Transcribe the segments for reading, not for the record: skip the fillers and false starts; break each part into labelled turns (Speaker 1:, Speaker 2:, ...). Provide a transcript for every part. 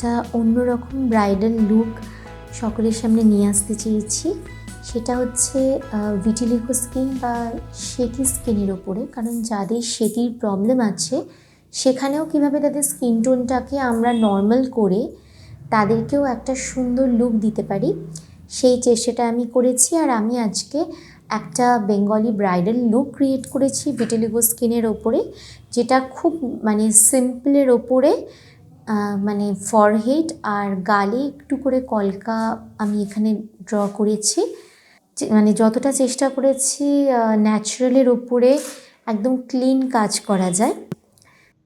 Speaker 1: একটা অন্যরকম bridal look সকলের সামনে নিয়ে আসতে চেয়েছি। সেটা হচ্ছে ভিটিলিগো স্কিন বা সেথি স্কিনের ওপরে। কারণ যাদের সেথির প্রবলেম আছে সেখানেও কীভাবে তাদের স্কিন টোনটাকে আমরা নর্মাল করে তাদেরকেও একটা সুন্দর লুক দিতে পারি, সেই চেষ্টাটা আমি করেছি। আর আমি আজকে একটা বেঙ্গলি ব্রাইডাল লুক ক্রিয়েট করেছি ভিটিলিগো স্কিনের ওপরে, যেটা খুব মানে সিম্পলের ওপরে মানে ফরহেড আর গালে একটু করে কলকা আমি এখানে ড্র করেছি। মানে যতটা চেষ্টা করেছি ন্যাচারালের ওপরে একদম ক্লিন কাজ করা যায়।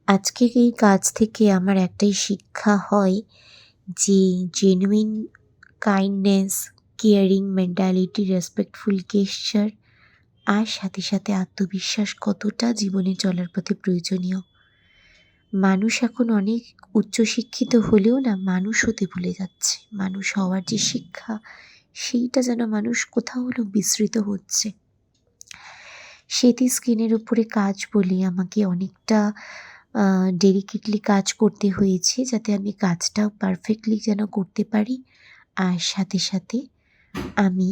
Speaker 2: আজকের এই কাজ থেকে আমার একটাই শিক্ষা হয় যে genuine kindness, caring mentality, respectful gesture আর সাথে সাথে আত্মবিশ্বাস কতটা জীবনে চলার পথে প্রয়োজনীয়। মানুষ এখন অনেক উচ্চশিক্ষিত হলেও না মানুষ হতে ভুলে যাচ্ছে। মানুষ হওয়ার যে শিক্ষা সেইটা যেন মানুষ কোথাও হলেও বিস্মৃত হচ্ছে। সেথি স্কিনের উপরে কাজ বলে আমাকে অনেকটা ডেলিকেটলি কাজ করতে হয়েছে, যাতে আমি কাজটাও পারফেক্টলি যেন করতে পারি। আর সাথে সাথে আমি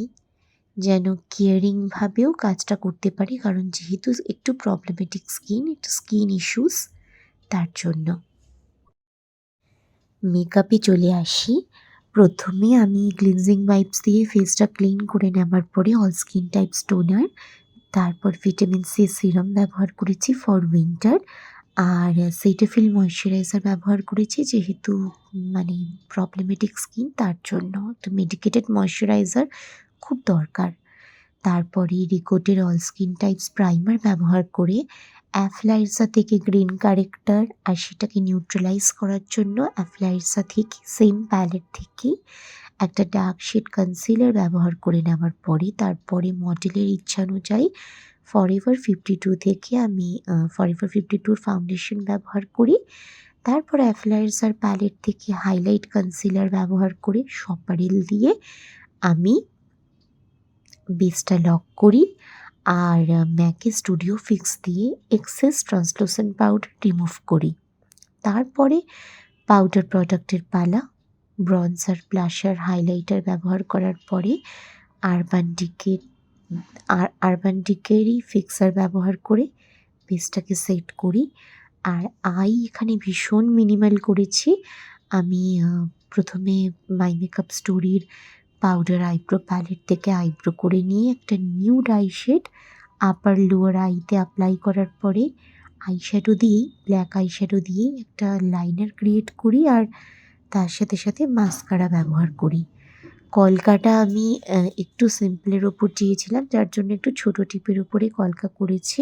Speaker 2: যেন কেয়ারিংভাবেও কাজটা করতে পারি, কারণ যেহেতু একটু প্রবলেমেটিক স্কিন, একটু স্কিন ইস্যুস, তার জন্য। মেকআপে চলে আসি। প্রথমে আমি ক্লিনজিং ওয়াইপস দিয়ে ফেসটা ক্লিন করে নেওয়ার পরে অল স্কিন টাইপস টোনার, তারপর ভিটামিন সি সিরাম ব্যবহার করেছি ফর উইন্টার, আর সেটাফিল ময়শ্চারাইজার ব্যবহার করেছি যেহেতু মানে প্রবলেমেটিক স্কিন, তার জন্য একটা মেডিকেটেড ময়শ্চারাইজার খুব দরকার। তারপরে রিকোটের অল স্কিন টাইপস প্রাইমার ব্যবহার করে অ্যাফলাইজা থেকে গ্রিন কারেক্টার আর সেটাকে নিউট্রালাইজ করার জন্য অ্যাফলাইজা থেকে সেম প্যালেট থেকেই একটা ডার্ক শেড কনসিলার ব্যবহার করে নেওয়ার পরে তারপরে মডেলের ইচ্ছা অনুযায়ী ফরএভার 52 থেকে আমি ফরএভার 52 ফাউন্ডেশন ব্যবহার করি। তারপর অ্যাফলাইজার প্যালেট থেকে হাইলাইট কনসিলার ব্যবহার করে সপারিল দিয়ে আমি বেসটা লক করি আর ম্যাকে স্টুডিও ফিক্স দিয়ে এক্সেস ট্রান্সলুসেন্ট পাউডার রিমুভ করি। তারপরে পাউডার প্রোডাক্টের পালা। ব্রনজার, ব্লাশার, হাইলাইটার ব্যবহার করার পরে আরবান ডিকেরই ফিক্সার ব্যবহার করে বেসটাকে সেট করি। আর এখানে ভীষণ মিনিমাল করেছি। আমি প্রথমে মাই মেকআপ স্টোরির পাউডার আইব্রো প্যালেট থেকে আইব্রো করে নিয়ে একটা nude eye shade upper lower আইতে অ্যাপ্লাই করার পরে আইশ্যাডো দিয়েই ব্ল্যাক আইশ্যাডো দিয়েই একটা লাইনার ক্রিয়েট করি আর তার সাথে সাথে মাস্কারা ব্যবহার করি। কলকাটা আমি একটু সিম্পলের ওপর দিয়েছিলাম, যার জন্য একটু ছোট টিপের ওপরে কলকা করেছি।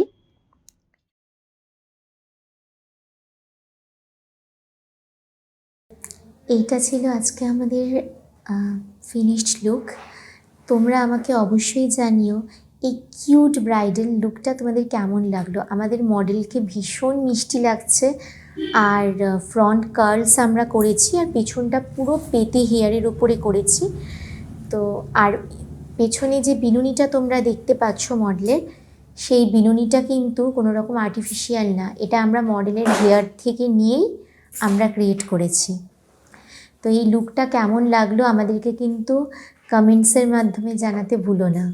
Speaker 1: এইটা ছিল আজকে আমাদের ফিনিশড লুক। তোমরা আমাকে অবশ্যই জানিও এই কিউট ব্রাইডাল লুকটা তোমাদের কেমন লাগলো। আমাদের মডেলকে ভীষণ মিষ্টি লাগছে। আর ফ্রন্ট কার্লস আমরা করেছি আর পেছনটা পুরো পেতে হেয়ারের ওপরে করেছি। তো আর পেছনে যে বিনুনিটা তোমরা দেখতে পাচ্ছ মডেলের, সেই বিনুনিটা কিন্তু কোনো রকম আর্টিফিশিয়াল না, এটা আমরা মডেলের হেয়ার থেকে নিয়েই আমরা ক্রিয়েট করেছি। তো এই লুকটা কেমন লাগলো আমাদেরকে কিন্তু কমেন্টসের মাধ্যমে জানাতে ভুলো না।